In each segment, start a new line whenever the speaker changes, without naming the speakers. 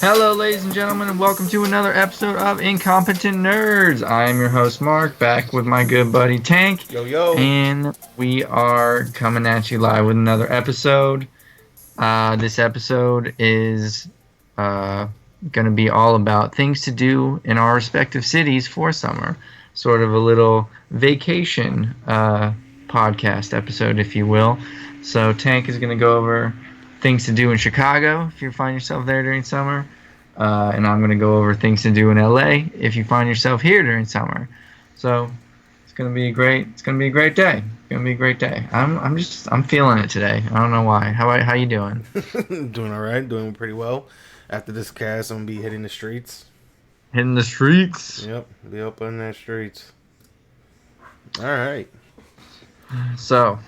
Hello, ladies and gentlemen, and welcome to another episode of Incompetent Nerds. I am your host, Mark, back with my good buddy Tank.
Yo, yo.
And we are coming at you live with another episode. This episode is going to be all about things to do in our respective cities for summer. Sort of a little vacation podcast episode, if you will. So Tank is going to go over things to do in Chicago if you find yourself there during summer. And I'm going to go over things to do in LA if you find yourself here during summer. So it's going to be a great day. It's going to be a great day. I'm feeling it today. I don't know why. How you doing?
Doing all right. Doing pretty well. After this cast, I'm going to be hitting the streets.
Hitting the streets?
Yep. Be up on the streets. All right.
So.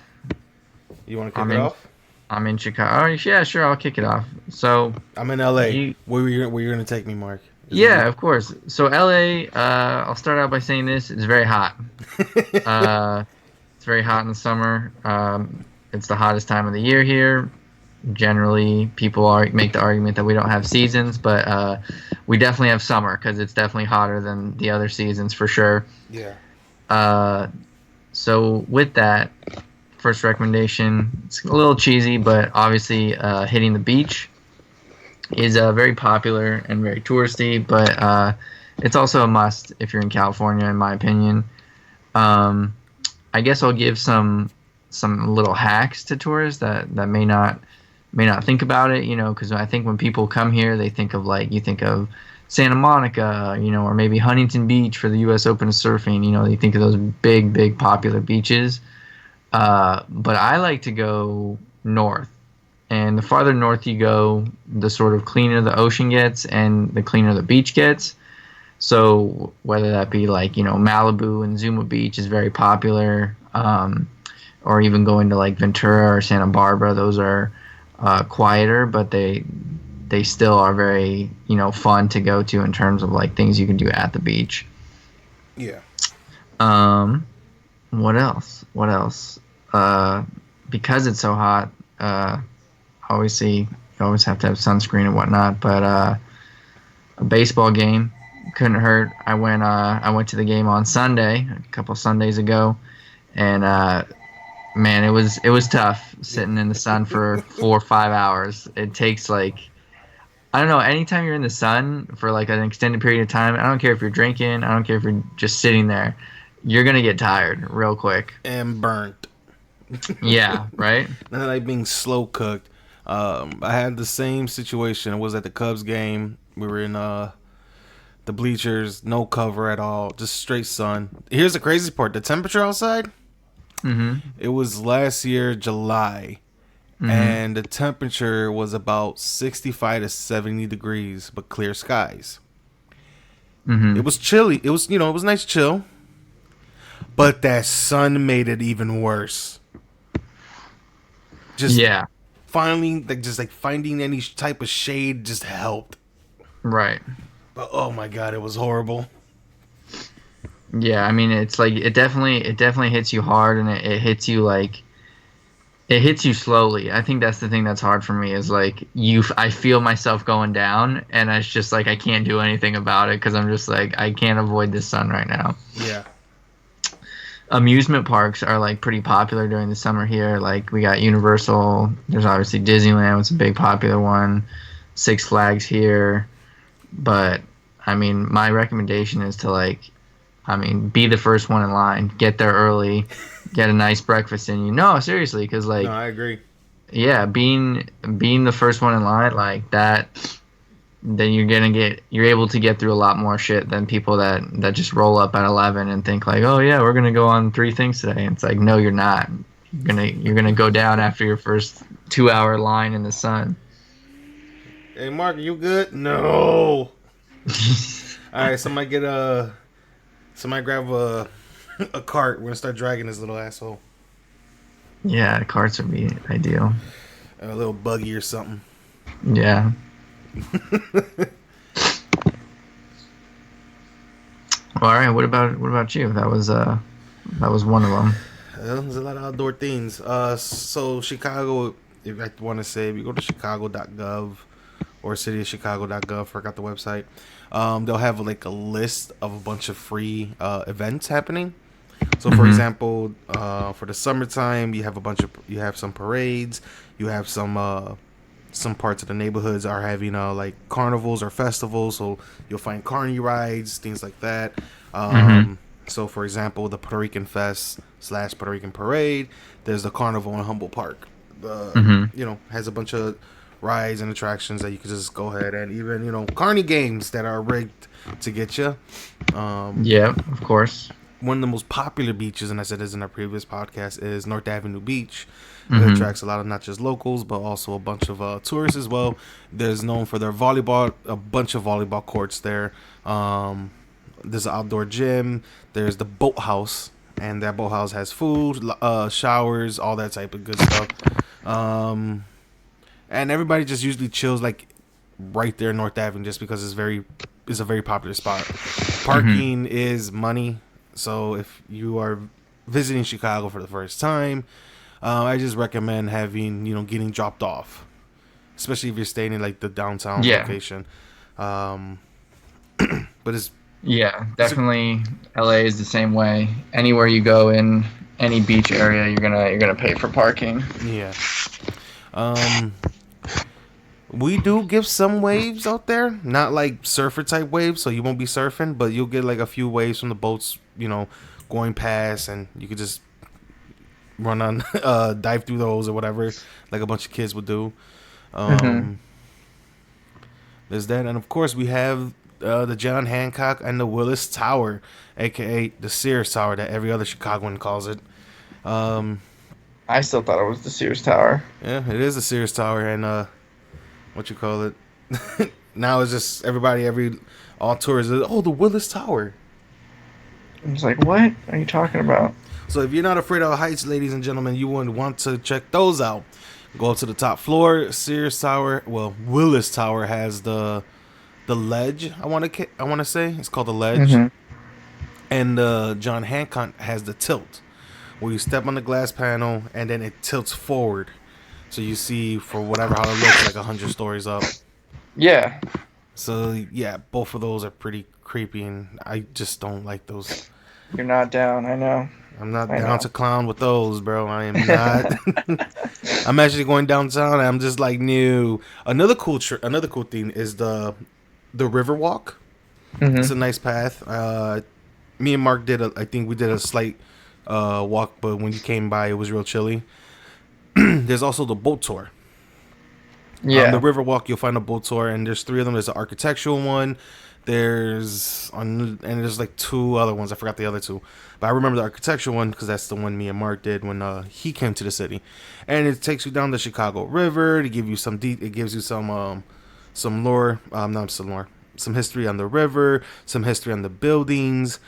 You want to kick it off?
I'm in Chicago. Oh, yeah, sure. I'll kick it off. So
I'm in LA. Where are you going to take me, Mark?
Of course. So LA, I'll start out by saying this. It's very hot. It's very hot in the summer. It's the hottest time of the year here. Generally, people make the argument that we don't have seasons, but we definitely have summer because it's definitely hotter than the other seasons for sure.
Yeah.
So with that, first recommendation, it's a little cheesy, but obviously hitting the beach is very popular and very touristy, but it's also a must if you're in California, in my opinion. I guess I'll give some little hacks to tourists that may not think about it, because I think when people come here, they think of you think of Santa Monica, or maybe Huntington Beach for the U.S. Open of surfing. You think of those big popular beaches. But I like to go north, and the farther north you go, the sort of cleaner the ocean gets and the cleaner the beach gets. So whether that be Malibu and Zuma Beach is very popular, or even going to Ventura or Santa Barbara, those are quieter, but they still are very fun to go to in terms of things you can do at the beach.
Yeah.
What else? Because it's so hot, obviously you always have to have sunscreen and whatnot, but a baseball game couldn't hurt. I went to the game on Sunday, a couple Sundays ago, and man, it was tough sitting in the sun for 4 or 5 hours. It takes I don't know, anytime you're in the sun for an extended period of time, I don't care if you're drinking, I don't care if you're just sitting there, you're going to get tired real quick.
And burnt.
Yeah, right?
Not being slow cooked. I had the same situation. I was at the Cubs game. We were in the bleachers, no cover at all, just straight sun. Here's the crazy part. The temperature outside, it was last year, July. And the temperature was about 65 to 70 degrees, but clear skies. It was chilly. It was, it was nice chill. But that sun made it even worse. Finally, finding any type of shade just helped.
Right.
But oh my god, it was horrible.
Yeah, I mean, it's it definitely hits you hard, and it hits you it hits you slowly. I think that's the thing that's hard for me is I feel myself going down, and it's just I can't do anything about it because I'm just I can't avoid this sun right now.
Yeah.
Amusement parks are pretty popular during the summer here. We got Universal. There's obviously Disneyland. It's a big popular one. Six Flags here. But I mean, my recommendation is to be the first one in line. Get there early. Get a nice breakfast in you. No, seriously, because
no, I agree.
Yeah, being the first one in line that. Then you're able to get through a lot more shit than people that just roll up at 11 and think oh yeah, we're gonna go on 3 things today. And it's no, you're not. You're gonna go down after your first 2-hour line in the sun.
Hey Mark, are you good? No. All right, somebody grab a cart. We're gonna start dragging this little asshole.
Yeah, carts would be ideal.
A little buggy or something.
Yeah. All right. What about you? That was one of them.
There's a lot of outdoor things. So Chicago, if I want to say, if you go to chicago.gov or cityofchicago.gov, forgot the website. They'll have like a list of a bunch of free events happening. So, for
Mm-hmm.
example, for the summertime, you have some parades, you have some parts of the neighborhoods are having like carnivals or festivals. So you'll find carny rides, things like that.
Mm-hmm.
So, for example, the Puerto Rican Fest / Puerto Rican Parade. There's the carnival in Humboldt Park.
Mm-hmm.
Has a bunch of rides and attractions that you can just go ahead and even carny games that are rigged to get you. Um,
Yeah, of course.
One of the most popular beaches, and I said this in our previous podcast, is North Avenue Beach. It
Mm-hmm.
attracts a lot of not just locals, but also a bunch of tourists as well. There's known for their volleyball, a bunch of volleyball courts there. There's an outdoor gym. There's the boathouse, and that boathouse has food, showers, all that type of good stuff. Um, and everybody just usually chills like right there in North Avenue, just because it's a very popular spot.
Mm-hmm.
Parking is money, so if you are visiting Chicago for the first time, I just recommend having getting dropped off, especially if you're staying in like the downtown
Yeah.
location. Um, but
Yeah,
it's a,
definitely. LA is the same way. Anywhere you go in any beach area, you're gonna pay for parking.
yeah. Um, we do give some waves out there, not like surfer type waves, so you won't be surfing, but you'll get like a few waves from the boats, going past, and you could just run on, dive through those or whatever, like a bunch of kids would do.
Mm-hmm.
Um, there's that, and of course we have the John Hancock and the Willis Tower, aka the Sears Tower that every other Chicagoan calls it. Um,
I still thought it was the Sears Tower.
yeah, it is the Sears Tower, and what you call it? Now it's just all tourists. Oh, the Willis Tower.
I was like, what are you talking about?
So if you're not afraid of heights, ladies and gentlemen, you would want to check those out. Go to the top floor. Sears Tower. Well, Willis Tower has the ledge. I want to say it's called the ledge,
Mm-hmm.
and John Hancock has the tilt, where you step on the glass panel and then it tilts forward, so you see for whatever how it looks like 100 stories up.
Yeah,
So yeah, both of those are pretty creepy, and I just don't like those.
you're not down. I know.
I'm not
I
down
know.
to clown with those, bro. I am not. I'm actually going downtown. And I'm just like new. Another cool thing is the river walk. It's a
Mm-hmm.
nice path. Me and Mark I think we did a slight walk, but when you came by, it was real chilly. There's also the boat tour. The
Yeah.
river walk, you'll find a boat tour, and there's three of them. There's an architectural one. And there's like two other ones. I forgot the other two, but I remember the architectural one because that's the one me and Mark did when he came to the city, and it takes you down the Chicago River to give you it gives you some lore, not some lore, some history on the river, some history on the buildings,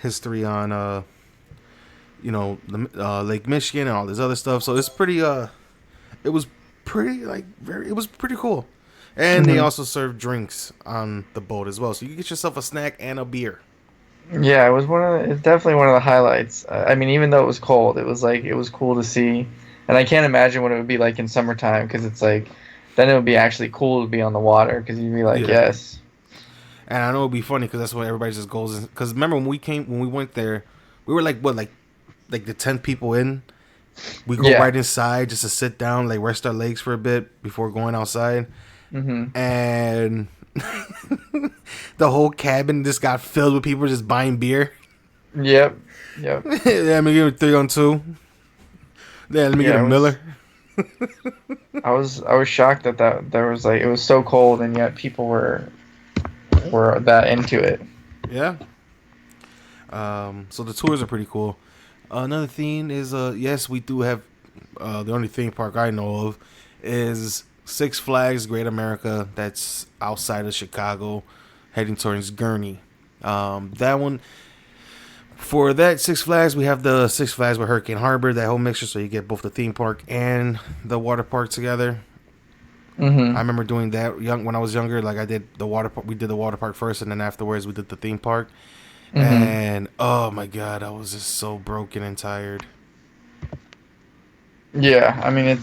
history on the Lake Michigan and all this other stuff. So it's pretty it was it was pretty cool. And they
Mm-hmm.
also serve drinks on the boat as well, so you can get yourself a snack and a beer.
Yeah, it was it's definitely one of the highlights. I mean, even though it was cold, it was like it was cool to see, and I can't imagine what it would be like in summertime because it's like then it would be actually cool to be on the water because you'd be like,
Yeah,
yes.
and I know it'd be funny because that's what everybody just goes in. Because remember when we went there, we were like what like the 10 people in. We go
Yeah.
right inside just to sit down, like rest our legs for a bit before going outside,
Mm-hmm.
and the whole cabin just got filled with people just buying beer.
Yep. Yep.
Yeah, let me give it 3 on 2. Yeah, let me get a
Yeah, it was.
Miller.
I was shocked that there was like it was so cold and yet people were that into it.
Yeah. So the tours are pretty cool. Another thing is, yes, we do have. The only theme park I know of is Six Flags Great America. That's outside of Chicago, heading towards Gurney. That one. For that Six Flags, we have the Six Flags with Hurricane Harbor, that whole mixture, so you get both the theme park and the water park together. I
Mm-hmm.
remember doing that when I was younger. Like I did the water park. We did the water park first, and then afterwards we did the theme park.
Mm-hmm.
And oh my god, I was just so broken and tired.
Yeah, I mean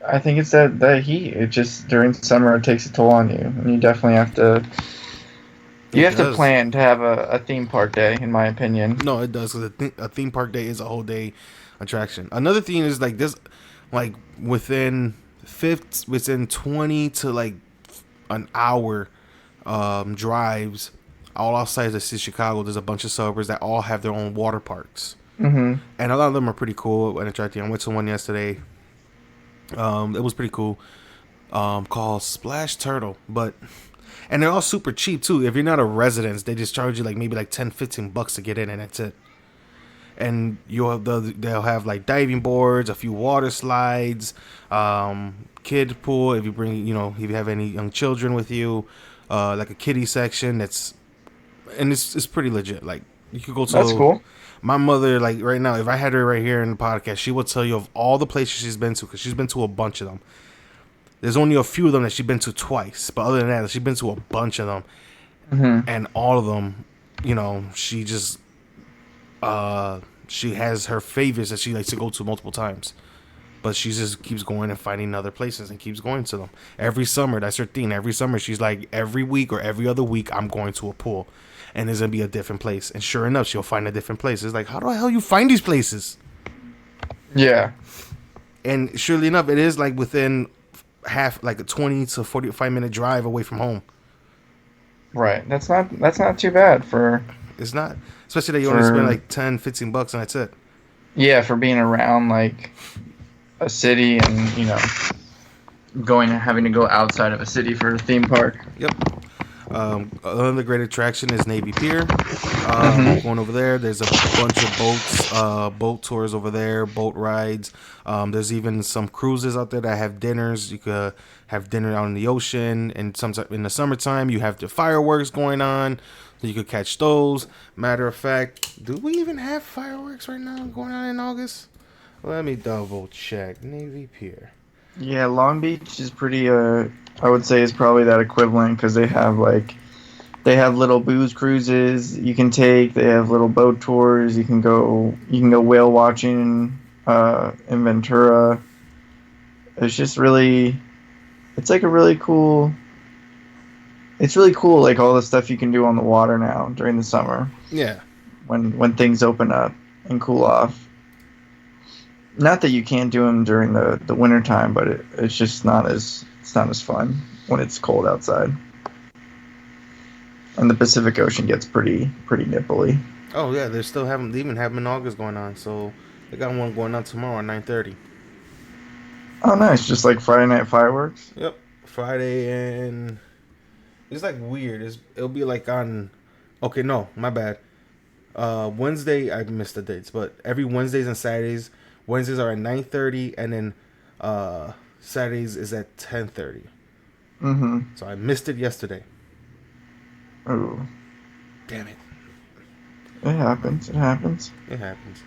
I think it's that heat. It just during summer it takes a toll on you, and you definitely have to. You
It
have to
does.
plan to have a theme park day, in my opinion.
No, it does, because a theme park day is a whole day attraction. Another thing is like this, like within 20 to like an hour drives all outside of Chicago. There's a bunch of suburbs that all have their own water parks,
Mm-hmm.
and a lot of them are pretty cool and attractive. I went to one yesterday. It was pretty cool. Called Splash Turtle, but and they're all super cheap too. If you're not a resident, they just charge you like maybe like 10, $15 to get in, and that's it. And they'll have like diving boards, a few water slides, kid pool if you bring, if you have any young children with you, like a kiddie section and it's pretty legit. Like you could go
That's
to
cool.
my mother, like right now, if I had her right here in the podcast, she would tell you of all the places she's been to, because she's been to a bunch of them. There's only a few of them that she's been to twice, but other than that, she's been to a bunch of them,
Mm-hmm.
and all of them, she just she has her favorites that she likes to go to multiple times. But she just keeps going and finding other places and keeps going to them. Every summer, that's her thing. Every summer, she's like, every week or every other week, I'm going to a pool. And there's going to be a different place. And sure enough, she'll find a different place. It's like, how the hell you find these places?
Yeah.
And surely enough, it is like within like a 20 to 45-minute drive away from home.
Right. That's not too bad for
It's not. Especially that you only spend
for
like $10, $15 and that's it.
yeah, for being around like a city and, going and having to go outside of a city for a theme park.
Yep. Another great attraction is Navy Pier.
Mm-hmm.
Going over there, there's a bunch of boat tours over there, boat rides. There's even some cruises out there that have dinners. You could have dinner out in the ocean, and sometimes in the summertime, you have the fireworks going on. So you could catch those. Matter of fact, do we even have fireworks right now going on in August? Let me double check. Navy Pier.
Yeah, Long Beach is pretty. I would say is probably that equivalent because they have little booze cruises you can take. They have little boat tours. You can go whale watching in Ventura. It's just really. It's like a really cool. It's really cool, like all the stuff you can do on the water now during the summer
Yeah.
when things open up and cool off. Not that you can't do them during the winter time, but it's not as fun when it's cold outside. And the Pacific Ocean gets pretty nipply.
Oh yeah, they even have them in August going on. So they got one going on tomorrow at 9:30.
Oh, nice! Just like Friday Night Fireworks.
Yep, Friday, and it's like weird. It'll be like on. Okay, no, my bad. Wednesday I missed the dates, but every Wednesdays and Saturdays, Wednesdays are at 9:30, and then Saturdays is at 10:30.
Mm-hmm.
So I missed it yesterday.
Ooh,
Damn it!
it happens. It happens.
It happens.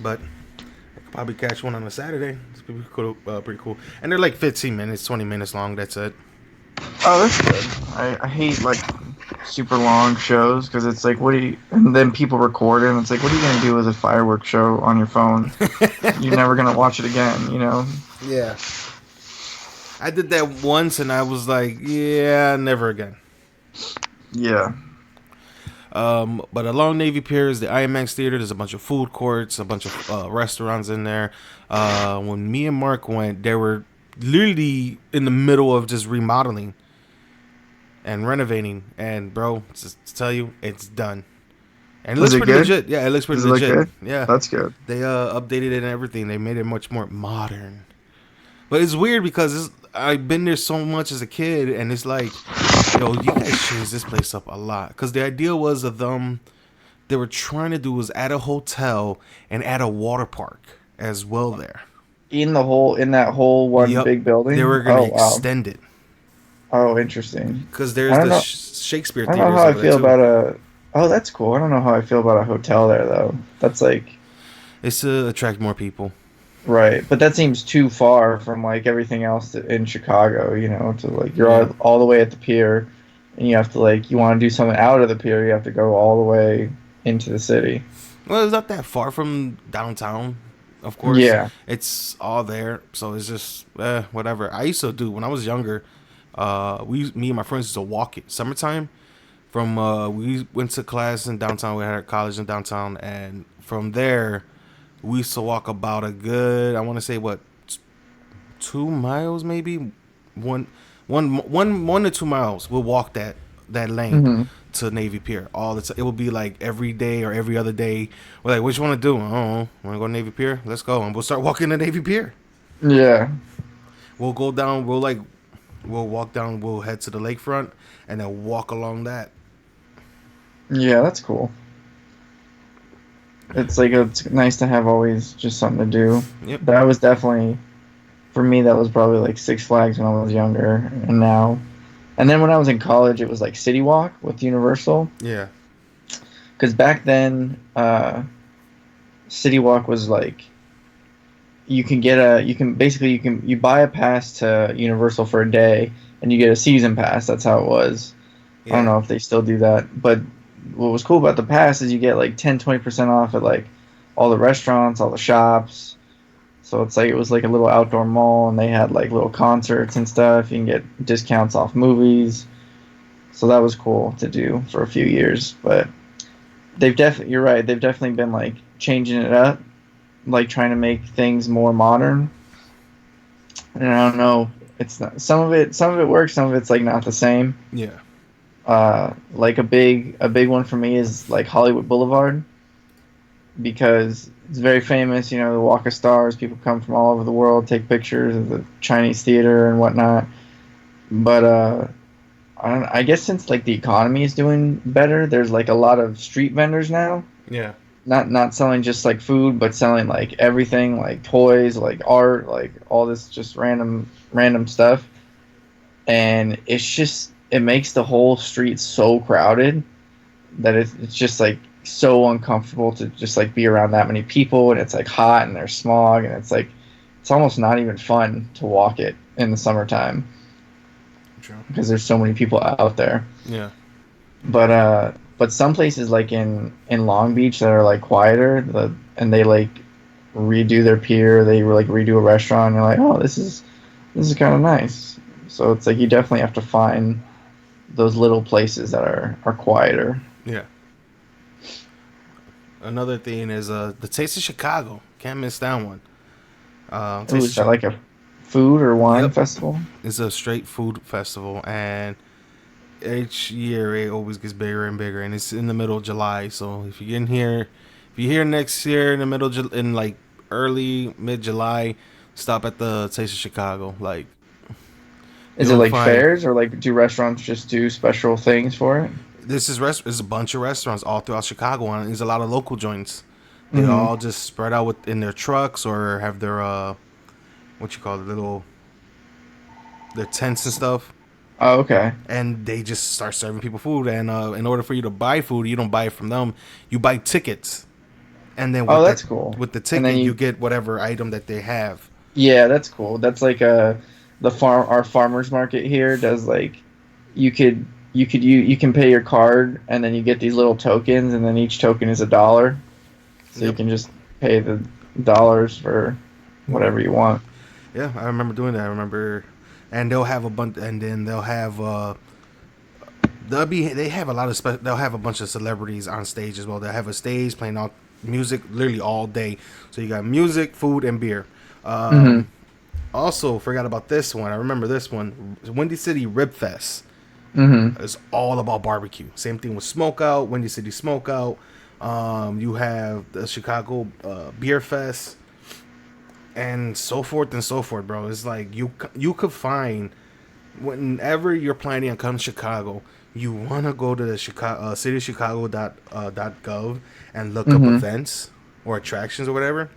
But I could probably catch one on a Saturday. It's pretty cool. And they're like 15 minutes, 20 minutes long. That's it.
Oh, that's good. I hate like super long shows because it's like and then people record it and it's like what are you gonna do with a fireworks show on your phone? You're never gonna watch it again.
Yeah. I did that once and I was like, yeah, never again.
Yeah.
But along Navy Pier is the IMAX Theater. There's a bunch of food courts, a bunch of restaurants in there. When me and Mark went, they were literally in the middle of just remodeling and renovating. And bro, just to tell you, it's done. And it
Was
looks
it
pretty
good?
legit. Yeah, it looks pretty
Does it look
legit.
good?
Yeah,
That's good.
they updated it and everything. They made it much more modern. But it's weird because I've been there so much as a kid, and it's like, you guys changed this place up a lot. Because the idea was of them, they were trying to do was add a hotel and add a water park as well there.
In that whole one
Yep,
big building.
they were
Oh
gonna
wow.
extend it
Oh, interesting.
because
I
there's
don't
the
know.
Shakespeare
I don't know
theaters
how I
over there
feel
too.
about a. Oh, that's cool. I don't know how I feel about a hotel there though. That's like
It's to attract more people.
right, but that seems too far from like everything else in Chicago. To like you're
Yeah,
all the way at the pier, and you have to like you want to do something out of the pier, you have to go all the way into the city.
Well, it's not that far from downtown. Of course,
Yeah.
it's all there, so it's just whatever. I used to do when I was younger. Me and my friends used to walk it summertime. From we went to class in downtown. We had our college in downtown, and from there, we used to walk about a good. I want to say what 2 miles, maybe one to 2 miles. We'll walk that length
Hmm.
to Navy Pier all the time. It will be like every day or every other day. We're like, what you want to do? I don't know. Want to go to Navy Pier? Let's go, and we'll start walking to Navy Pier.
Yeah.
We'll go down. We'll walk down. We'll head to the lakefront, and then walk along that.
Yeah, that's cool. It's like it's nice to have always just something to do.
Yep.
That was definitely for me. That was probably like Six Flags when I was younger, and now, and then when I was in college, it was like City Walk with Universal.
Yeah.
Because back then, City Walk was like you buy a pass to Universal for a day, and you get a season pass. That's how it was. I don't
Yeah.
know if they still do that, but what was cool about the pass is you get like 10-20% off at like all the restaurants, all the shops. So it's like it was like a little outdoor mall, and they had like little concerts and stuff. You can get discounts off movies. So that was cool to do for a few years, but you're right, they've definitely been like changing it up, like trying to make things more modern. And I don't know, it's not some of it works, some of it's like not the same.
Yeah.
Like a big one for me is like Hollywood Boulevard because it's very famous. You know, the Walk of Stars. People come from all over the world, take pictures of the Chinese theater and whatnot. But I don't. I guess since like the economy is doing better, there's like a lot of street vendors now.
Yeah.
Not selling just like food, but selling like everything, like toys, like art, like all this just random stuff. And it makes the whole street so crowded that it's just like so uncomfortable to just like be around that many people, and it's like hot and there's smog, and it's like it's almost not even fun to walk it in the summertime
True.
because there's so many people out there.
Yeah.
But some places like in Long Beach that are like quieter, and they like redo their pier, they like redo a restaurant, and you're like, oh, this is kind of nice. So it's like you definitely have to find those little places that are quieter.
Yeah. Another thing is the Taste of Chicago. Can't miss that one.
Ooh,
Taste of
is that like a food or wine
Yep.
festival?
It's a straight food festival, and each year it always gets bigger and bigger, and it's in the middle of July. So if you get in here, if you're here next year in the middle of in like early mid July, stop at the Taste of Chicago. Like
Is it
you'll
like
find
fairs or like do restaurants just do special things for it?
There's a bunch of restaurants all throughout Chicago, and there's a lot of local joints. They
Mm-hmm.
all just spread out in their trucks or have their what you call it, little their tents and stuff,
Oh, okay.
and they just start serving people food. And in order for you to buy food, you don't buy it from them. You buy tickets, and then
Oh, that's cool.
with the
And then
ticket, you get whatever item that they have.
yeah, that's cool. That's like our farmers market here does like you can pay your card and then you get these little tokens and then each token is $1. So you
Yep.
can just pay the dollars for whatever you want.
Yeah, I remember doing that. I remember, and they'll have a bunch, and then they'll have they have a lot of they'll have a bunch of celebrities on stage as well. They'll have a stage playing all music literally all day. So you got music, food, and beer.
Mm-hmm.
Also, forgot about this one. I remember this one. Windy City Rib Fest.
Mm-hmm.
It's all about barbecue. Same thing with Smokeout, Windy City Smokeout. You have the Chicago Beer Fest, and so forth and so forth, bro. It's like you could find whenever you're planning on coming to Chicago, you want to go to the Chicago cityofchicago.gov and look up
Mm-hmm.
events or attractions or whatever,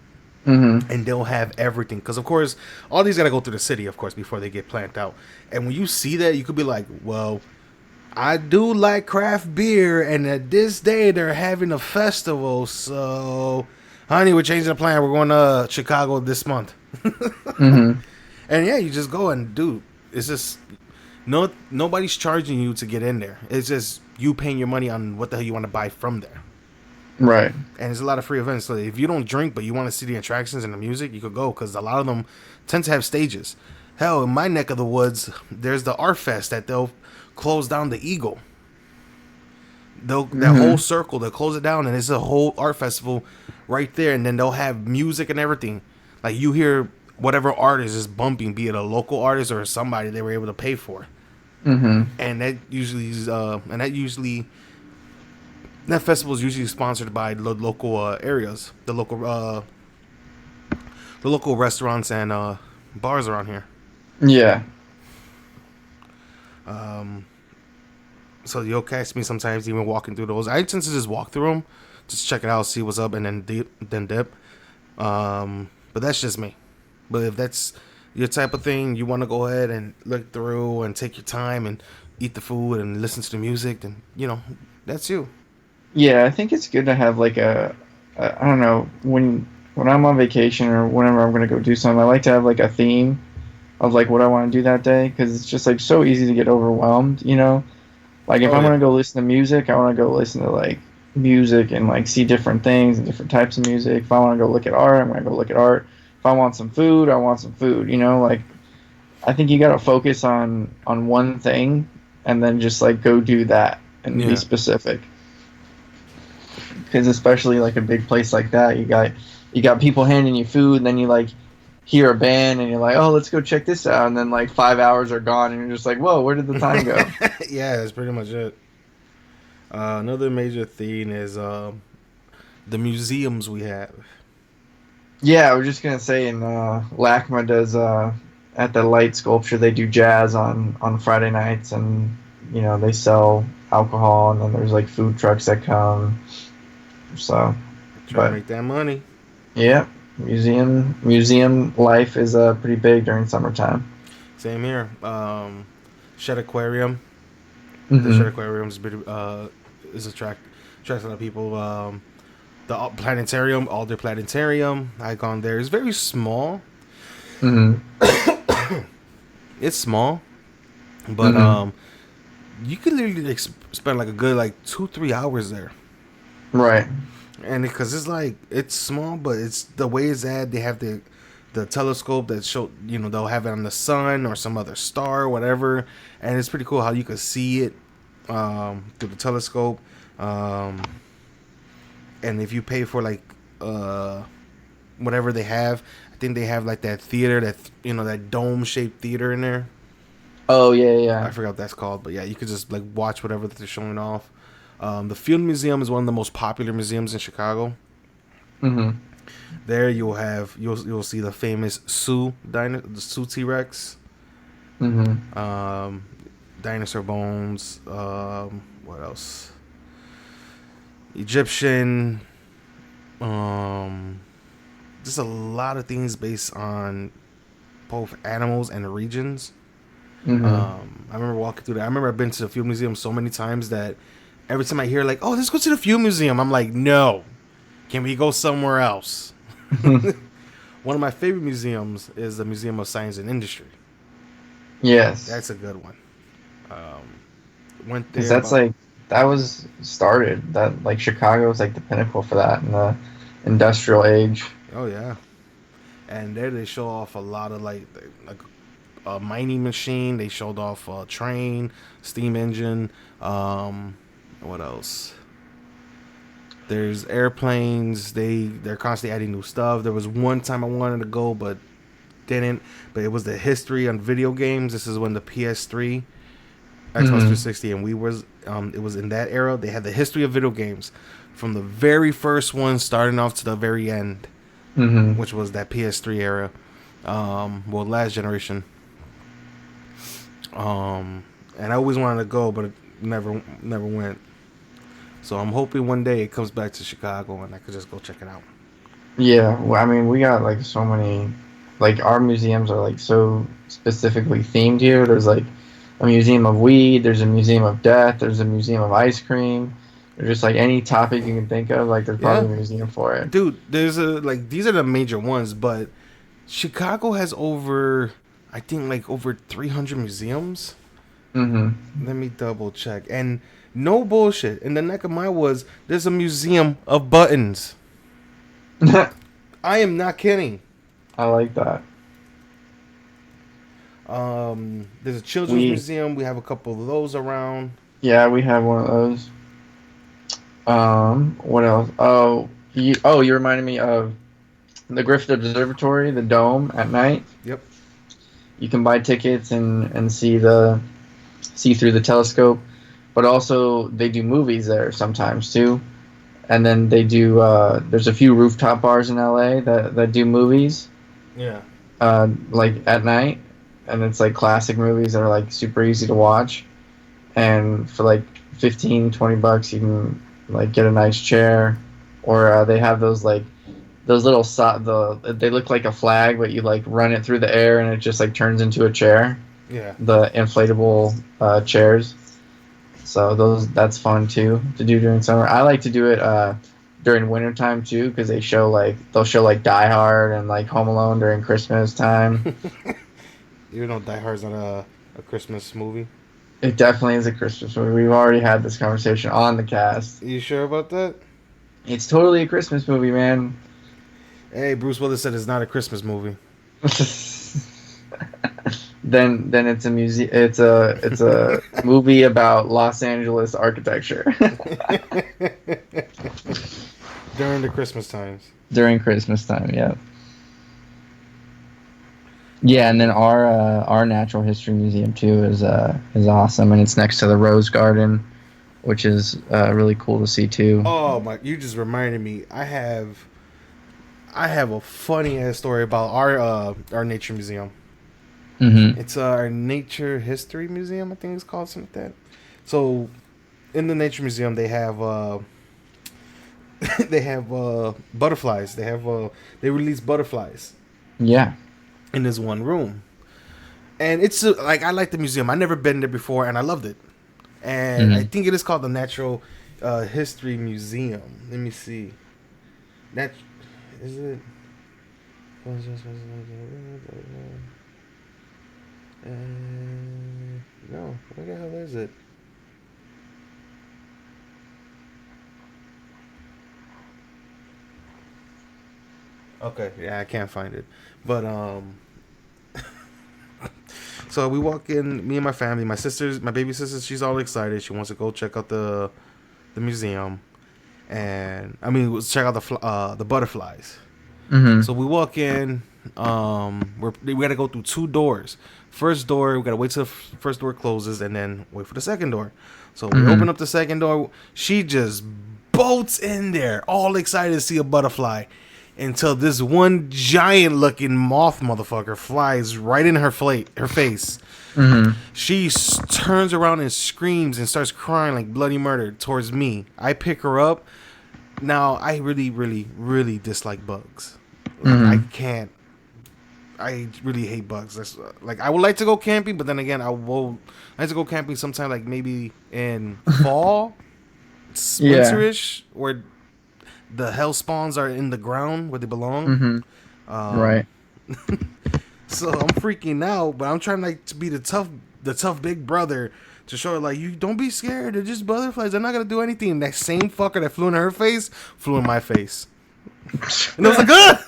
Mm-hmm.
and they'll have everything. Because of course, all these gotta go through the city, of course, before they get planned out. And when you see that, you could be like, well, I do like craft beer, and at this day they're having a festival. So, honey, we're changing the plan. We're going to Chicago this month.
Mm-hmm.
And yeah, you just go and do. It's just nobody's charging you to get in there. It's just you paying your money on what the hell you want to buy from there.
Right.
And there's a lot of free events. So if you don't drink but you want to see the attractions and the music, you could go because a lot of them tend to have stages. Hell, in my neck of the woods, there's the Art Fest that they'll close down the Eagle. That whole circle, they'll close it down, and it's a whole art festival right there. And then they'll have music and everything. Like you hear whatever artist is bumping, be it a local artist or somebody they were able to pay for. And that usually is, that festival is usually sponsored by the local areas, the local restaurants and bars around here.
Yeah.
So you'll catch me sometimes even walking through those. I tend to just walk through them, just check it out, see what's up, and then dip. But that's just me. But if that's your type of thing, you want to go ahead and look through and take your time and eat the food and listen to the music, then that's you.
Yeah, I think it's good to have like I don't know, when I'm on vacation or whenever I'm gonna go do something, I like to have like a theme of like what I want to do that day because it's just like so easy to get overwhelmed, you know. Like if
Oh
I'm
yeah,
gonna go listen to music, I want to go listen to like music and like see different things and different types of music. If I want to go look at art, I'm gonna go look at art. If I want some food, I want some food. You know, like I think you gotta focus on one thing and then just like go do that and be
yeah.
specific. Because especially like a big place like that, you got people handing you food, and then you like hear a band, and you're like, oh, let's go check this out, and then like 5 hours are gone, and you're just like, whoa, where did the time go?
Yeah, that's pretty much it. Another major theme is the museums we have.
Yeah, I was just gonna say, in LACMA does at the light sculpture, they do jazz on Friday nights, and they sell alcohol, and then there's like food trucks that come. So,
Trying to
but
make that money.
yeah, museum life is pretty big during summertime.
Same here. Shed Aquarium. The Shed
Hmm.
Aquarium is attracts a lot of people. The planetarium, Alder Planetarium. I gone there. It's very small.
Hmm.
It's small, but
Hmm.
you could literally spend like a good like 2-3 hours there.
Right.
And because it's small, but it's the way it's at. They have the telescope that show they'll have it on the sun or some other star, or whatever, and it's pretty cool how you can see it through the telescope. Um, and if you pay for like whatever they have, I think they have like that theater that dome shaped theater in there.
Oh yeah,
I
yeah.
forgot what that's called, but yeah, you could just like watch whatever that they're showing off. The Field Museum is one of the most popular museums in Chicago.
Hmm.
There you'll see the famous the Sioux T Rex,
Hmm.
um, dinosaur bones. What else? Egyptian. Um, just a lot of things based on both animals and regions.
Hmm.
I remember walking through there. I remember I've been to the Field Museum so many times that every time I hear like, "Oh, let's go to the Field Museum," I'm like, "No, can we go somewhere else?" One of my favorite museums is the Museum of Science and Industry.
Yes,
That's a good one. Went
because
there
that's
about
like that was started. That like Chicago was like the pinnacle for that in the industrial age.
oh yeah, and there they show off a lot of like a mining machine. They showed off a train, steam engine. What else? There's airplanes. They're constantly adding new stuff. There was one time I wanted to go but didn't. But it was the history on video games. This is when the PS3, Xbox
Hmm.
360, and we was it was in that era. They had the history of video games from the very first one starting off to the very end,
Hmm.
which was that PS3 era. Well, last generation. And I always wanted to go, but it never went. So I'm hoping one day it comes back to Chicago and I could just go check it out.
Yeah, well, I mean, we got like so many, like our museums are like so specifically themed here. There's like a museum of weed, there's a museum of death, there's a museum of ice cream. There's just like any topic you can think of, like there's
Yeah,
probably a museum for it.
dude. There's these are the major ones, but Chicago has over I think like over 300 museums.
Mm-hmm.
Let me double check. And no bullshit. In the neck of my woods, there's a museum of buttons. I am not kidding.
I like that.
There's a children's
We
museum. We have a couple of those around.
Yeah, we have one of those. What else? You reminded me of the Griffith Observatory, the dome at night.
Yep.
You can buy tickets and see through the telescope, but also they do movies there sometimes too. And then they do. There's a few rooftop bars in LA that do movies.
Yeah.
Like at night, and it's like classic movies that are like super easy to watch. And for like 15-20 bucks, you can like get a nice chair, or they have those like those little they look like a flag, but you like run it through the air and it just like turns into a chair.
Yeah.
The inflatable chairs. So that's fun too to do during summer. I like to do it during wintertime too, because they'll show like Die Hard and like Home Alone during Christmas time.
Even though Die Hard's not a Christmas movie.
It definitely is a Christmas movie. We've already had this conversation on the cast.
You sure about that?
It's totally a Christmas movie, man.
Hey, Bruce Willis said it's not a Christmas movie.
Then it's a it's a movie about Los Angeles architecture
During the Christmas times.
during Christmas time. Yeah. Yeah, and then our Natural History Museum too is awesome, and it's next to the Rose Garden, which is really cool to see too.
Oh my! You just reminded me. I have a funny ass story about our nature museum.
Mm-hmm.
It's our Nature History Museum. I think it's called something like that. So, in the Nature Museum, they have they have butterflies. They release butterflies
Yeah.
in this one room, and it's like I like the museum. I never been there before, and I loved it. And I
Mm-hmm.
think it is called the Natural History Museum. Let me see. That is it. No, where the hell is it? Okay, yeah, I can't find it. But so we walk in, me and my family, my baby sister, she's all excited. She wants to go check out the museum, and I mean, let's check out the butterflies.
Mm-hmm.
So we walk in. We gotta go through two doors. First door, we gotta wait till the first door closes, and then wait for the second door. So we
Mm-hmm.
open up the second door. She just bolts in there, all excited to see a butterfly, until this one giant-looking moth motherfucker flies right in her face.
Mm-hmm.
She turns around and screams and starts crying like bloody murder towards me. I pick her up. Now I really, really, really dislike bugs. Like I
Mm-hmm.
can't. I really hate bugs. That's like I would like to go camping, but then again, I will like to go camping sometime like maybe in fall,
Yeah.
winterish, where the hell spawns are in the ground where they belong.
Mm-hmm.
Um,
Right.
so I'm freaking out, but I'm trying like to be the tough big brother to show her like you don't be scared. They're just butterflies. They're not gonna do anything. And that same fucker that flew in her face flew in my face, and I was like, ah!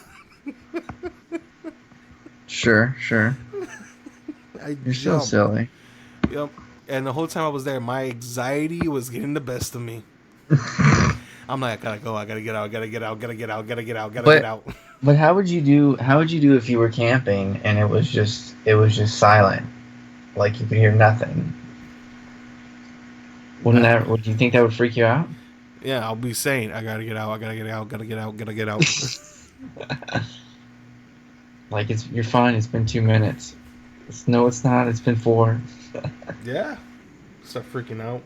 Sure. Sure.
I
You're so
jumped.
silly.
Yep. And the whole time I was there, my anxiety was getting the best of me. I'm like, I gotta go. I gotta get out. I gotta get out. Gotta get out. Gotta get out. Gotta get
But
out.
but how would you do? How would you do if you were camping and it was just silent, like you could hear nothing? Would you think that would freak you out?
Yeah, I'll be saying, I gotta get out. I gotta get out. Gotta get out. Gotta get out.
Like you're fine. It's been 2 minutes. No, it's not. It's been four.
Yeah. Start freaking out.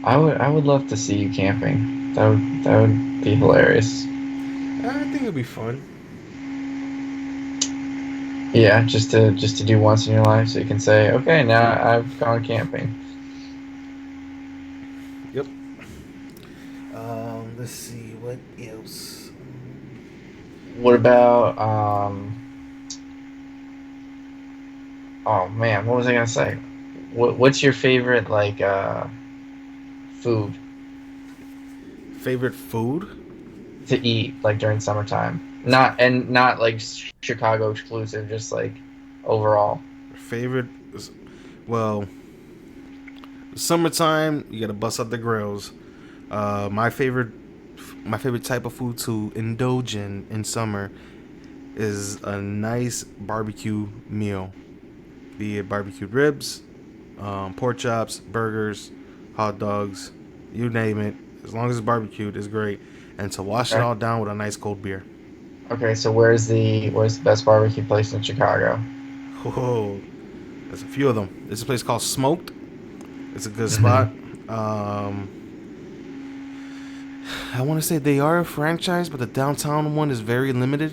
I would love to see you camping. That would be hilarious.
I think it'll be fun.
Yeah, just to do once in your life, so you can say, okay, now I've gone camping.
Yep. Let's see what else.
What about Oh man, what was I gonna say? What's your favorite like food
Favorite food?
to eat like during summertime? Not like Chicago exclusive, just like overall.
Favorite? Well, summertime. You gotta bust up the grills. My favorite type of food to indulge in summer is a nice barbecue meal, be it barbecued ribs, pork chops, burgers, hot dogs, you name it. As long as it's barbecued, it's great. And to wash it
Okay.
all down with a nice cold beer.
Okay, so where's the best barbecue place in Chicago?
Oh, there's a few of them. There's a place called Smoked. It's a good spot.
Hmm.
Um, I want to say they are a franchise, but the downtown one is very limited.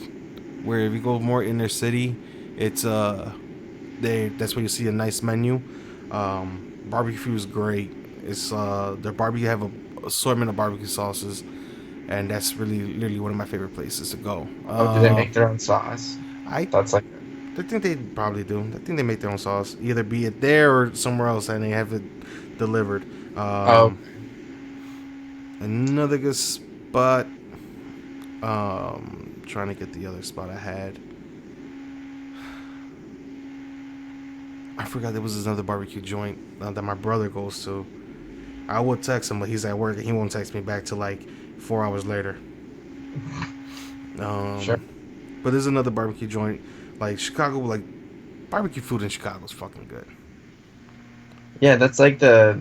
Where if you go more inner city, it's that's where you see a nice menu. Barbecue food is great. It's their barbecue have a assortment of barbecue sauces, and that's really literally one of my favorite places to go.
Oh, do they make their own sauce?
I
That's like,
I think they probably do. I think they make their own sauce, either be it there or somewhere else, and they have it delivered.
oh,
Another good spot. Trying to get the other spot I had. I forgot there was another barbecue joint that my brother goes to. I would text him, but he's at work and he won't text me back till like 4 hours later.
sure.
Um, but there's another barbecue joint, like Chicago. Like barbecue food in Chicago is fucking good.
Yeah, that's like I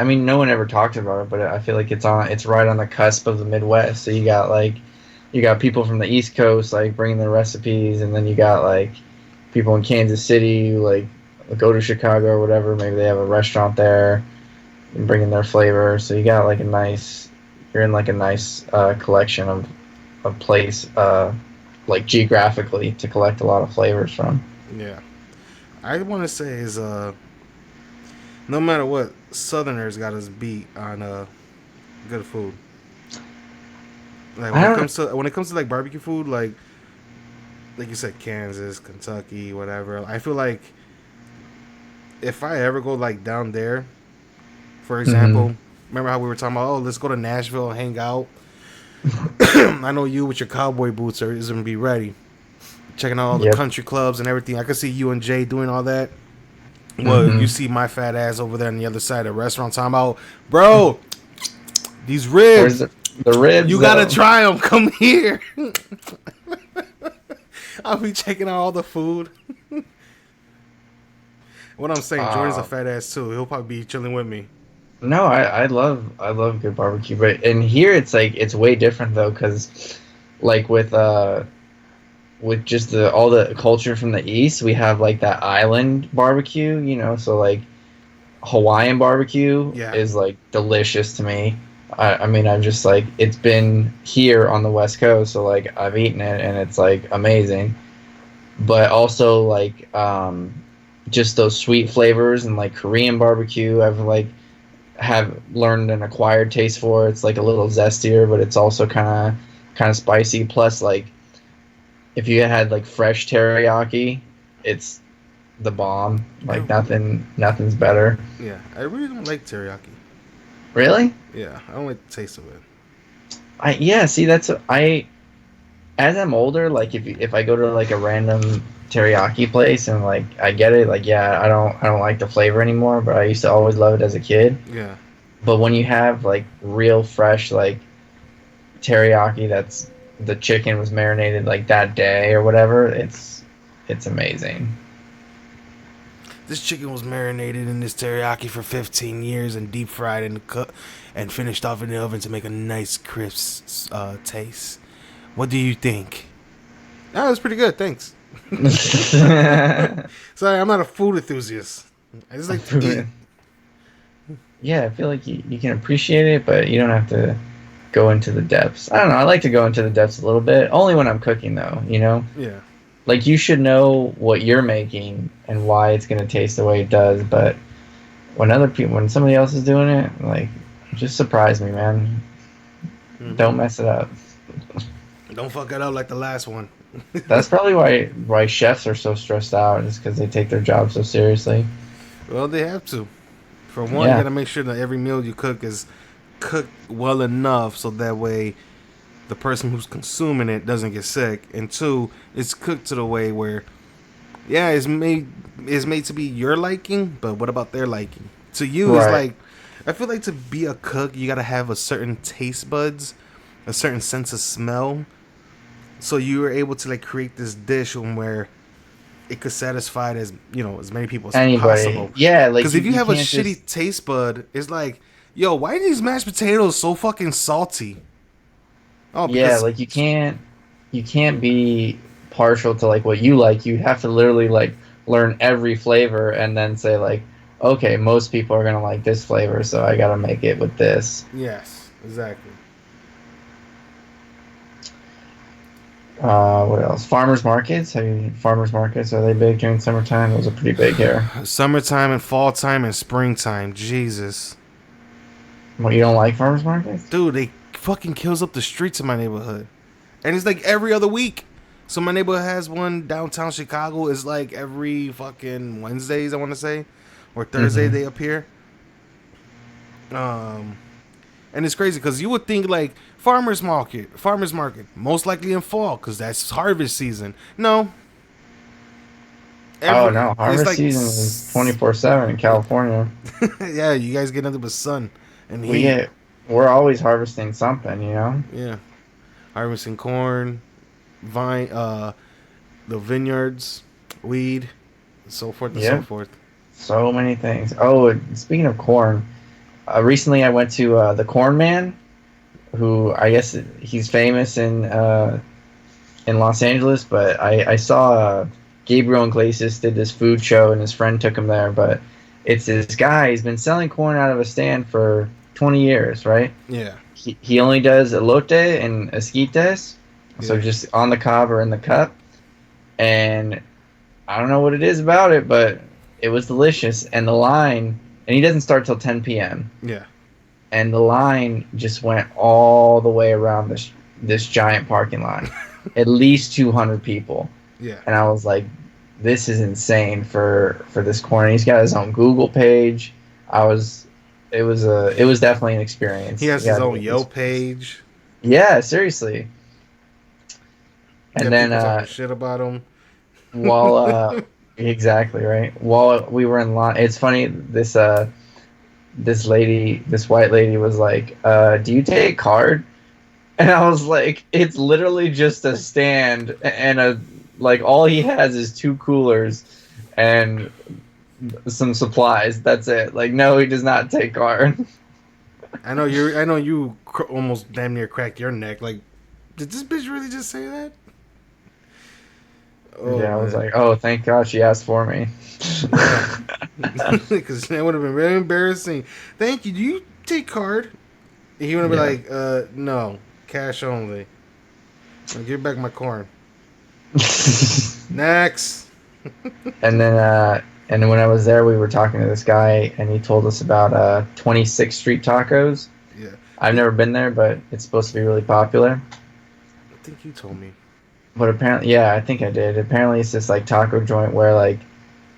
mean, no one ever talked about it, but I feel like it's right on the cusp of the Midwest. So you got people from the East Coast like bringing their recipes, and then you got like people in Kansas City who like go to Chicago or whatever. Maybe they have a restaurant there and bringing their flavor. So you got like you're in like a nice collection of place, like geographically to collect a lot of flavors from.
Yeah, I want to say is no matter what, Southerners got us beat on good food. Like
I don't.
when it comes to like barbecue food, like you said, Kansas, Kentucky, whatever. I feel like if I ever go like down there, for
Mhm.
example, remember how we were talking about, oh, let's go to Nashville and hang out. I know you with your cowboy boots is gonna be ready, checking out all the
Yep.
country clubs and everything. I could see you and Jay doing all that. Well, you
Mhm.
see my fat ass over there on the other side of the restaurant talking about, bro, these ribs,
Where's the ribs
you gotta
though?
try them. Come here. I'll be checking out all the food. What I'm saying, Jordan's a
Uh,
fat ass too. He'll probably be chilling with me.
no, I love good barbecue, but in here it's like it's way different though, because like with just the all the culture from the east, we have like that island barbecue, so like Hawaiian barbecue
Yeah.
is like delicious to me. I mean, I've just like it's been here on the West Coast, so like I've eaten it and it's like amazing. But also like just those sweet flavors and like Korean barbecue, I've like have learned an acquired taste for. It's like a little zestier, but it's also kind of spicy. Plus, like if you had like fresh teriyaki, it's the bomb.
I
Like nothing's better.
Yeah. I really don't like teriyaki.
Really?
Yeah, I don't like the taste of it.
I yeah. See, that's I as I'm older, like if I go to like a random teriyaki place and like I get it, like yeah, I don't like the flavor anymore, but I used to always love it as a kid.
Yeah.
But when you have like real fresh like teriyaki that's the chicken was marinated like that day or whatever, it's amazing.
This chicken was marinated in this teriyaki for 15 years and deep fried in the and finished off in the oven to make a nice crisp taste. What do you think? That was pretty good, thanks. Sorry, I'm not a food enthusiast. I just like to eat.
Yeah, I feel like you can appreciate it, but you don't have to go into the depths. I don't know. I like to go into the depths a little bit, only when I'm cooking though.
Yeah.
Like you should know what you're making and why it's going to taste the way it does, but when somebody else is doing it, like just surprise me, man. Don't
Hmm.
mess it up.
Don't fuck it up like the last one.
That's probably why chefs are so stressed out, is because they take their job so seriously.
Well, they have to. For one, you got
Yeah,
to make sure that every meal you cook is cooked well enough so that way the person who's consuming it doesn't get sick. And two, it's cooked to the way where, yeah, it's made to be your liking, but what about their liking? To you, it's
right.
like, I feel like to be a cook, you got to have a certain taste buds, a certain sense of smell, so you are able to like create this dish where it could satisfy as many people as
Anybody,
possible.
yeah, like
Because if you
you
have a
can't just,
shitty taste bud, it's like, yo, why are these mashed potatoes so fucking salty? Oh,
yeah,
because
like you can't be partial to like what you like. You have to literally like learn every flavor and then say like, okay, most people are gonna like this flavor, so I gotta make it with this.
yes, exactly.
What else? Farmers markets. Farmers markets, are they big during summertime? Those are pretty big here.
Summertime and fall time and springtime, Jesus,
What, you don't like farmers markets?
dude, they fucking kills up the streets in my neighborhood, and it's like every other week. So my neighborhood has one downtown Chicago. It's like every fucking Wednesdays, I want to say, or Thursday
Mm-hmm.
they appear. Um, And it's crazy because you would think like farmers market, most likely in fall because that's harvest season. No,
Oh
every
no,
it's
harvest
like
season is 24/7 in California.
yeah, you guys get nothing but sun and
We
heat.
get we're always harvesting something, you know?
Yeah, harvesting corn, vine, the vineyards, weed, so forth and so
Yep.
forth.
So many things. Oh, and speaking of corn, recently I went to the Corn Man, who I guess he's famous in Los Angeles, but I saw Gabriel Iglesias did this food show and his friend took him there, but it's this guy, he's been selling corn out of a stand for 20 years, right?
Yeah,
He only does elote and esquites, so
yeah.
just on the cob or in the cup, and I don't know what it is about it, but it was delicious. And the line, and he doesn't start till 10 p.m.
Yeah.
And the line just went all the way around this giant parking lot, at least 200 people.
Yeah.
And I was like, this is insane for this corner. He's got his own Google page. I was, it was definitely an
He
experience.
has his
Yeah,
own Yelp page.
yeah, seriously. And
Got
then
people talking shit about him.
while exactly right, while we were in line, it's funny, this white lady was like, do you take card? And I was like, it's literally just a stand and like all he has is two coolers and some supplies. That's it. Like, no, he does not take card.
I know you almost damn near cracked your neck. Like, did this bitch really just say that? Oh
Yeah, I was
man,
like, oh, thank God she asked for me.
yeah, because that would have been very embarrassing. Thank you. Do you take card? And he would have been
Yeah.
like, no, cash only. Now give back my corn. Next.
And then when I was there, we were talking to this guy, and he told us about 26th Street Tacos.
Yeah,
I've never been there, but it's supposed to be really popular.
I think you told me.
But apparently, yeah, I think I did. Apparently, it's this like taco joint where like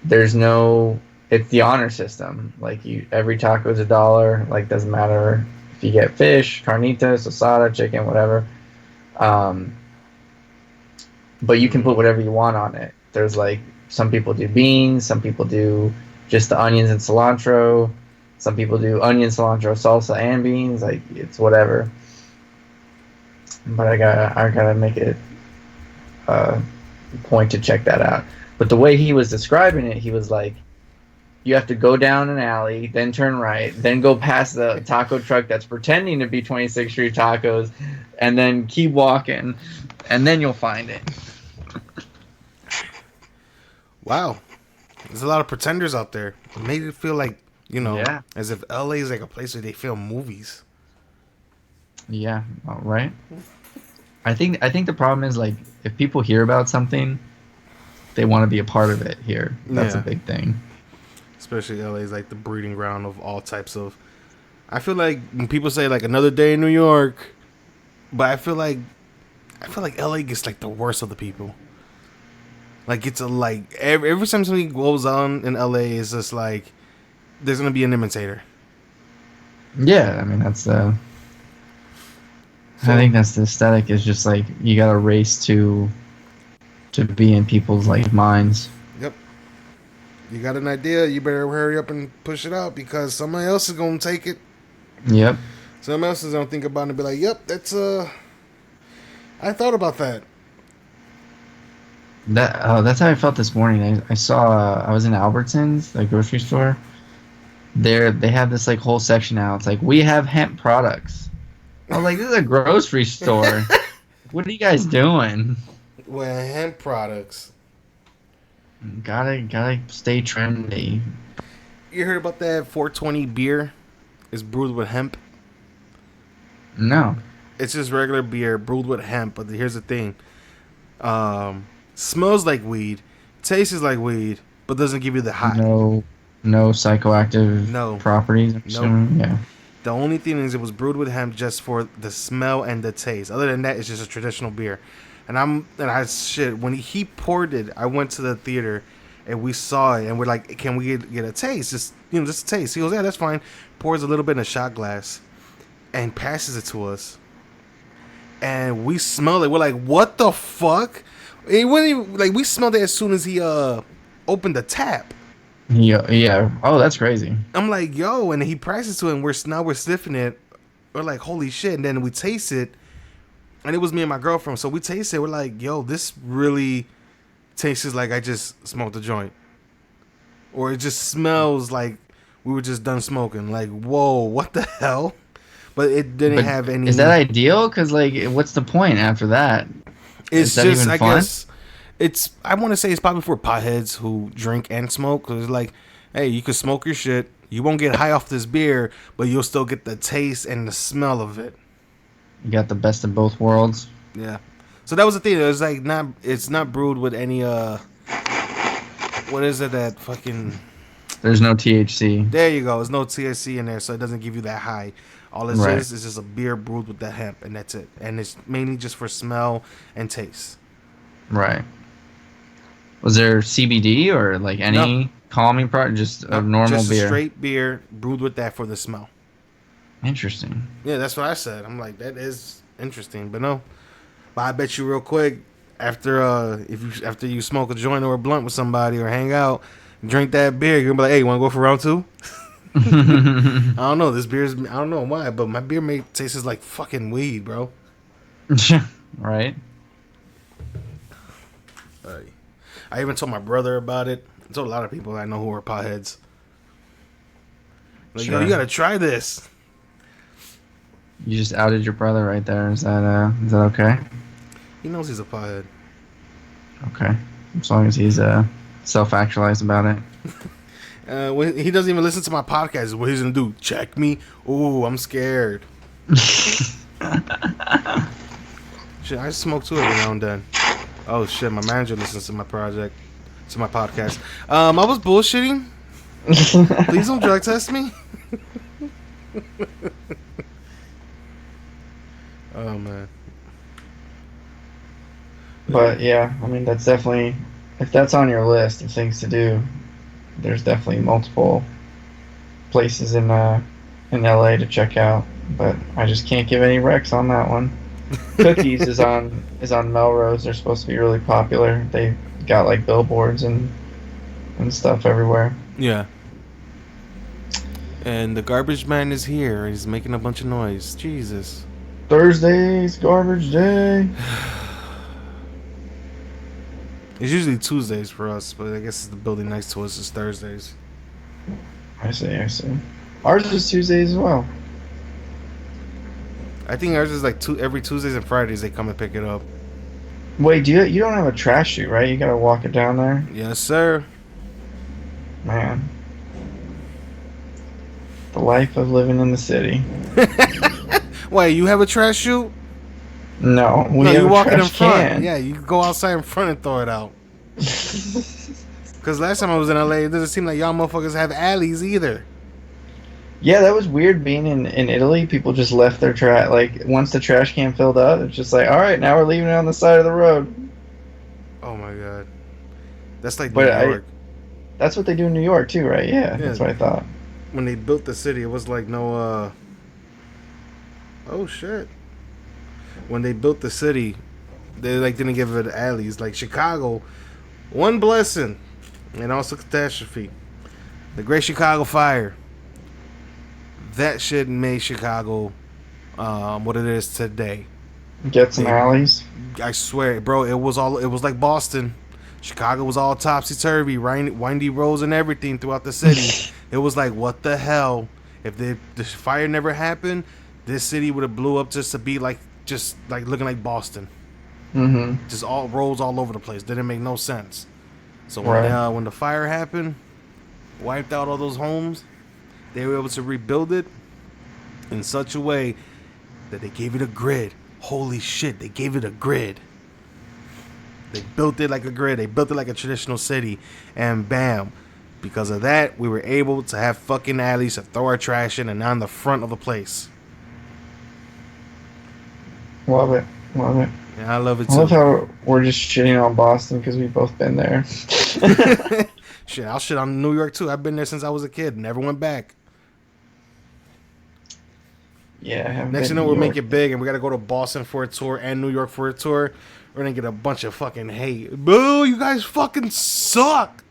there's no, it's the honor system. Like every taco is $1. Like doesn't matter if you get fish, carnitas, asada, chicken, whatever. Um, but you can put whatever you want on it. There's like some people do beans, some people do just the onions and cilantro. Some people do onion, cilantro, salsa, and beans. Like it's whatever. But I gotta make it a point to check that out. But the way he was describing it, he was like, you have to go down an alley, then turn right, then go past the taco truck that's pretending to be 26th Street Tacos, and then keep walking, and then you'll find it.
Wow, there's a lot of pretenders out there. It made it feel like
Yeah.
as if LA is like a place where they film movies.
Yeah, right. I think the problem is like if people hear about something, they want to be a part of it here. That's a
Yeah,
big thing.
especially LA is like the breeding ground of all types of. I feel like when people say like another day in New York, but I feel like I feel like LA gets like the worst of the people. Like it's a like every time something goes on in LA, it's just like there's gonna be an imitator.
Yeah, I mean that's I
So
think that's the aesthetic. Is just like you got to race to be in people's like minds.
yep, you got an idea, you better hurry up and push it out because somebody else is gonna take it.
Yep.
Somebody else is gonna think about it and be like, "Yep, that's I thought about that."
That's how I felt this morning. I saw I was in Albertsons, the grocery store. They have this like whole section now. It's like we have hemp products. I was like, this is a grocery store. What are you guys doing?
Well, hemp products.
Gotta stay trendy.
You heard about that 420 beer? It's brewed with hemp.
No.
It's just regular beer brewed with hemp. But here's the thing: smells like weed, tastes like weed, but doesn't give you the high.
No psychoactive
No.
properties. I'm
Nope.
assuming? Yeah.
The only thing is it was brewed with hemp just for the smell and the taste. Other than that, it's just a traditional beer. When he poured it, I went to the theater and we saw it and we're like, can we get a taste? Just just a taste. He goes, yeah, that's fine. Pours a little bit in a shot glass and passes it to us. And we smelled it. We're like, what the fuck? It wasn't even, like we smelled it as soon as he opened the tap.
Yeah. Oh, that's crazy.
I'm like, yo, and he passes to it and we're sniffing it. We're like, holy shit. And then we taste it. And it was me and my girlfriend. So we tasted it. We're like, yo, this really tastes like I just smoked a joint. Or it just smells like we were just done smoking. Like, whoa, what the hell? But it didn't have any.
Is that ideal? Because like, what's the point after that?
It's
Is that
just,
even
I
fun?
guess, I want to say it's probably for potheads who drink and smoke. Because it's like, hey, you can smoke your shit. You won't get high off this beer, but you'll still get the taste and the smell of it.
You got the best of both worlds.
Yeah. So that was the thing. It was like it's not brewed with any what is it that fucking
There's no THC.
there you go. There's no THC in there, so it doesn't give you that high. All it
Right.
is just a beer brewed with the hemp, and that's it. And it's mainly just for smell and taste.
Right. Was there CBD or like any calming product? Just a normal
just
beer.
a straight beer brewed with that for the smell.
Interesting.
Yeah, that's what I said. I'm like, that is interesting, but no. But I bet you real quick after after you smoke a joint or a blunt with somebody or hang out, drink that beer, you're gonna be like, hey, you wanna go for round two? I don't know. I don't know why, but my beer tastes like fucking weed, bro.
Right.
I even told my brother about it. I told a lot of people I know who are potheads. Like, yo, you gotta try this.
You just outed your brother right there. Is that okay?
He knows he's a pothead.
Okay. As long as he's self-actualized about it.
When he doesn't even listen to my podcast. What he's gonna do? Check me? Ooh, I'm scared. Shit, I smoke too every now and then. Oh shit, my manager listens to my podcast. I was bullshitting. Please don't drug test me. Oh man.
But yeah, I mean that's definitely, if that's on your list of things to do, there's definitely multiple places in LA to check out. But I just can't give any recs on that one. Cookies is on Melrose. They're supposed to be really popular. They got like billboards and stuff everywhere.
Yeah. And the garbage man is here. He's making a bunch of noise. Jesus.
Thursday's garbage day.
It's usually Tuesdays for us, but I guess the building next to us is Thursdays.
I see. Ours is Tuesdays as well.
I think ours is like every Tuesdays and Fridays they come and pick it up.
Wait, you don't have a trash chute, right? You gotta walk it down there.
Yes, sir.
Man, the life of living in the city.
Wait, you have a trash chute?
No,
You walk it in front.
Can.
Yeah, you go outside in front and throw it out. Because last time I was in LA, it doesn't seem like y'all motherfuckers have alleys either.
Yeah, that was weird being in Italy. People just left their trash. Like, once the trash can filled up, it's just like, all right, now we're leaving it on the side of the road.
Oh my god, that's like New
But I,
York.
that's what they do in New York too, right? Yeah,
Yeah,
that's what I thought.
when they built the city, it was like no. Oh shit. When they built the city, they like didn't give it alleys. Like Chicago, one blessing, and also catastrophe. The Great Chicago Fire. That shit made Chicago what it is today.
Get some
They,
alleys.
I swear, bro, it was all. It was like Boston. Chicago was all topsy turvy, windy roads and everything throughout the city. It was like, what the hell? If the fire never happened, this city would have blew up just to be like, just like looking like Boston.
Mm-hmm.
Just all roads all over the place. Didn't make no sense. So
Right.
when the fire happened, wiped out all those homes, they were able to rebuild it in such a way that they gave it a grid. Holy shit, they gave it a grid. They built it like a grid. They built it like a traditional city. And bam. Because of that, we were able to have fucking alleys to throw our trash in and on the front of the place.
Love it. Love it.
And I love it
I love
too.
how we're just shitting on Boston because we've both been there.
Shit, I'll shit on New York too. I've been there since I was a kid. Never went back.
Yeah, I haven't
Next
been
you know,
to
we'll
New
make
York.
it big and we got to go to Boston for a tour and New York for a tour. We're going to get a bunch of fucking hate. Boo, you guys fucking suck.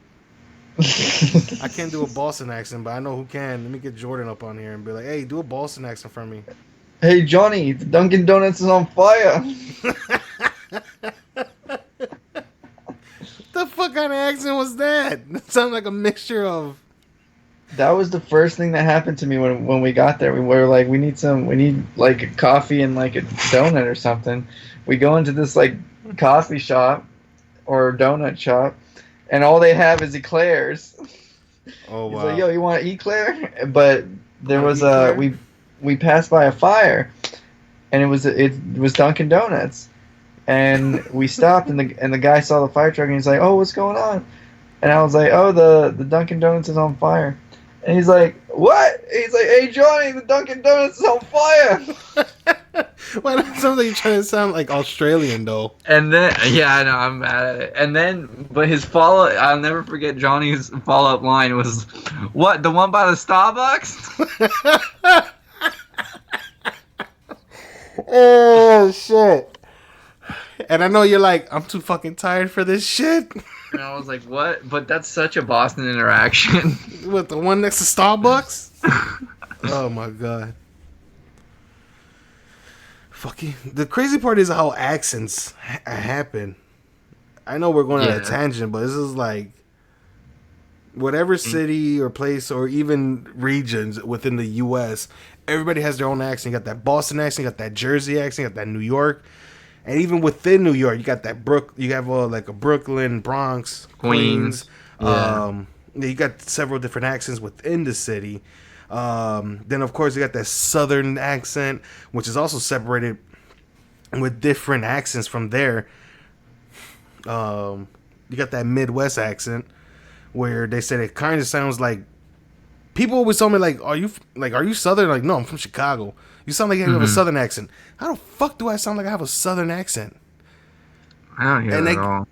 I can't do a Boston accent, but I know who can. Let me get Jordan up on here and be like, hey, do a Boston accent for me.
Hey Johnny, the Dunkin' Donuts is on fire.
The fuck kind of accent was that? That sounded like a mixture of.
That was the first thing that happened to me when we got there. We were like, we need like a coffee and like a donut or something. We go into this like coffee shop or donut shop, and all they have is eclairs.
Oh,
He's like,
wow.
"Yo, you want an eclair?" But there
Want
was
an eclair?
we passed by a fire, and it was Dunkin' Donuts, and we stopped, and the guy saw the fire truck, and he's like, "Oh, what's going on?" And I was like, "Oh, the Dunkin' Donuts is on fire." And he's like, "What?" He's like, "Hey, Johnny, the Dunkin' Donuts is on fire."
Why does it sound like you're trying to sound like Australian, though?
And then, yeah, I know, I'm mad at it. And then, but his I'll never forget Johnny's follow up line was, "What, the one by the Starbucks?"
Oh, shit. And I know you're like, I'm too fucking tired for this shit.
And I was like, "What?" But that's such a Boston interaction.
What, the one next to Starbucks? Oh, my God. Fucking. The crazy part is how accents happen. I know we're going on a
Yeah.
tangent, but this is like whatever city or place or even regions within the U.S., everybody has their own accent. You got that Boston accent, you got that Jersey accent, you got that New York, and even within New York, you got that You have like a Brooklyn, Bronx, Queens.
Yeah.
You got several different accents within the city. Then of course you got that Southern accent, which is also separated with different accents from there. You got that Midwest accent where they said it kind of sounds like people always tell me like, are you Southern? Like, no, I'm from Chicago. You sound like you have a Southern accent. How the fuck do I sound like I have a Southern accent?
I don't hear
And
that
they
at all.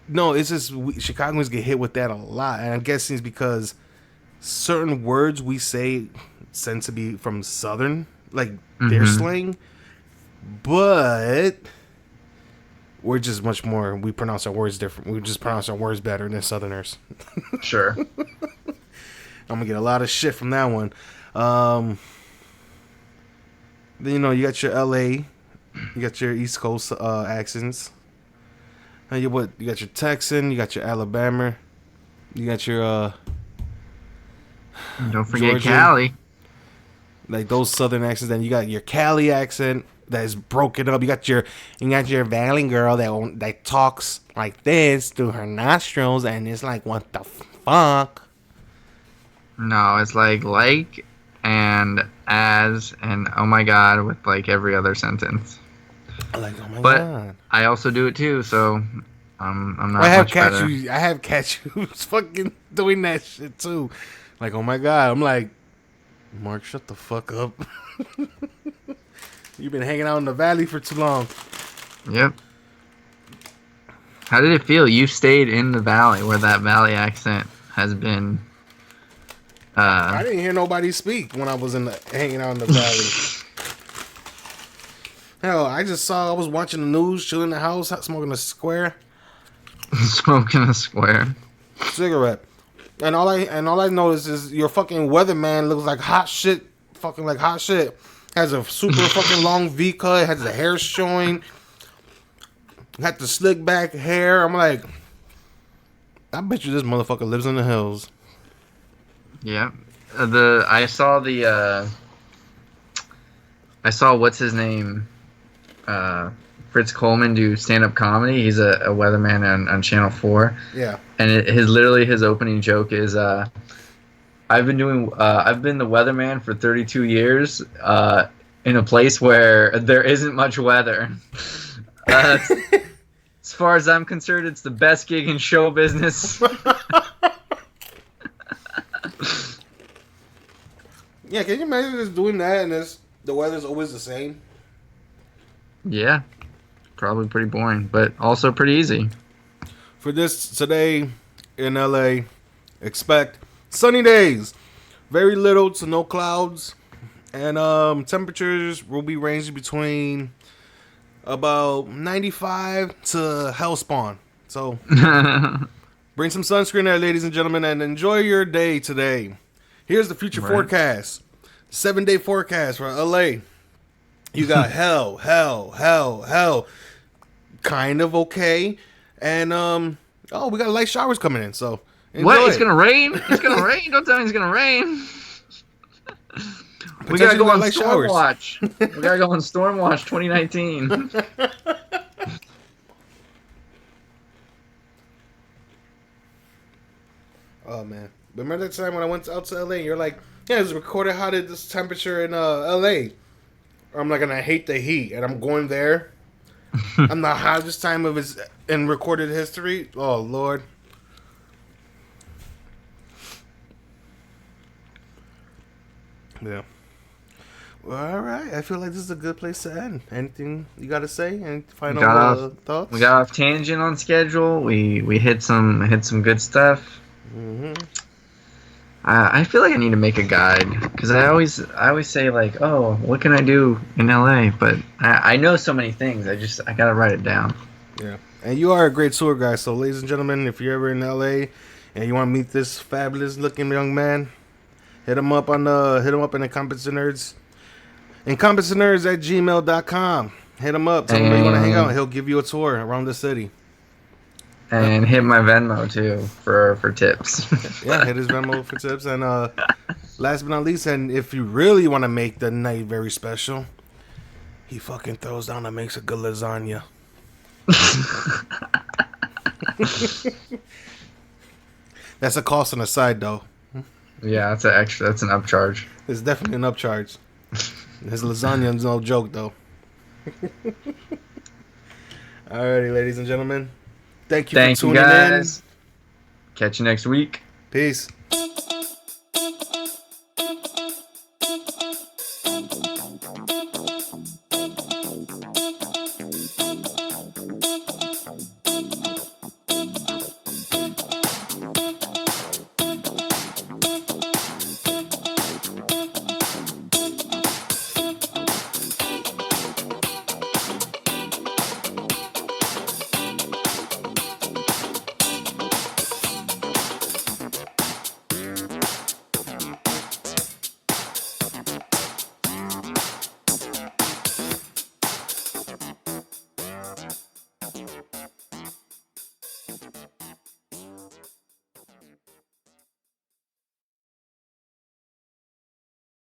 no, it's just Chicagoans get hit with that a lot, and I'm guessing it's because certain words we say tend to be from Southern, like their slang, but we're just much more. We pronounce our words different. We just pronounce our words better than Southerners.
Sure.
I'm gonna get a lot of shit from that one. Then you got your LA, you got your East Coast accents. And you got your Texan, you got your Alabama, you got your
Don't forget
Georgian,
Cali.
like those Southern accents. Then you got your Cali accent that is broken up. You got your Valley girl that talks like this through her nostrils, and it's like, what the fuck?
No, it's like and as and oh my god with like every other sentence.
Like, oh my
But
god.
I also do it too, so I'm not
I have
much better.
I have catch you fucking doing that shit too. Like, oh my god. I'm like, Mark, shut the fuck up. You've been hanging out in the valley for too long.
Yep. How did it feel? You stayed in the valley where that valley accent has been.
I didn't hear nobody speak when I was hanging out in the valley. Hell, I was watching the news, chilling in the house, smoking a square
Smoking a square.
cigarette. And all I noticed is your fucking weatherman looks like hot shit, fucking like hot shit. Has a super fucking long V cut, has the hair showing, had the slick back hair. I'm like, I bet you this motherfucker lives in the hills.
Yeah. I saw what's his name, Fritz Coleman do stand up comedy. He's a weatherman on Channel 4.
Yeah.
And his opening joke is I've been the weatherman for 32 years in a place where there isn't much weather. As far as I'm concerned, it's the best gig in show business.
Yeah, can you imagine just doing that and the weather's always the same?
Yeah, probably pretty boring, but also pretty easy.
For this today in LA, expect sunny days, very little to no clouds, and temperatures will be ranging between about 95 to hellspawn. So bring some sunscreen there, ladies and gentlemen, and enjoy your day today. Here's the future forecast. 7-day forecast for LA. You got hell. Kind of okay. And we got light showers coming in, so enjoy.
What? It's gonna rain? It's gonna rain? Don't tell me it's gonna rain. We gotta go on Storm Watch. We gotta go on Storm Watch 2019.
Oh man. Remember that time when I went out to LA and you're like, yeah, it was recorded how did this temperature in LA. I'm like, and I hate the heat, and I'm going there. I'm the hottest time of his in recorded history. Oh Lord. Yeah. Well, all right. I feel like this is a good place to end. Anything you got to say? Any final thoughts?
We got off tangent on schedule. We hit some good stuff.
Mm-hmm.
I feel like I need to make a guide because I always say like, oh, what can I do in LA? But I know so many things. I gotta write it down.
Yeah, and you are a great tour guy. So, ladies and gentlemen, if you're ever in LA and you want to meet this fabulous looking young man, hit him up in the Incompetent Nerds. IncompetenNerds@gmail.com. Hit him up. Tell him you want to hang out. He'll give you a tour around the city.
And hit my Venmo too for tips.
Yeah, hit his Venmo for tips. And last but not least, and if you really want to make the night very special, he fucking throws down and makes a good lasagna. That's a cost on the side, though.
Yeah, that's an extra. That's an upcharge.
It's definitely an upcharge. His lasagna is no joke, though. Alrighty, ladies and gentlemen. Thank you for tuning in.
Catch you next week.
Peace.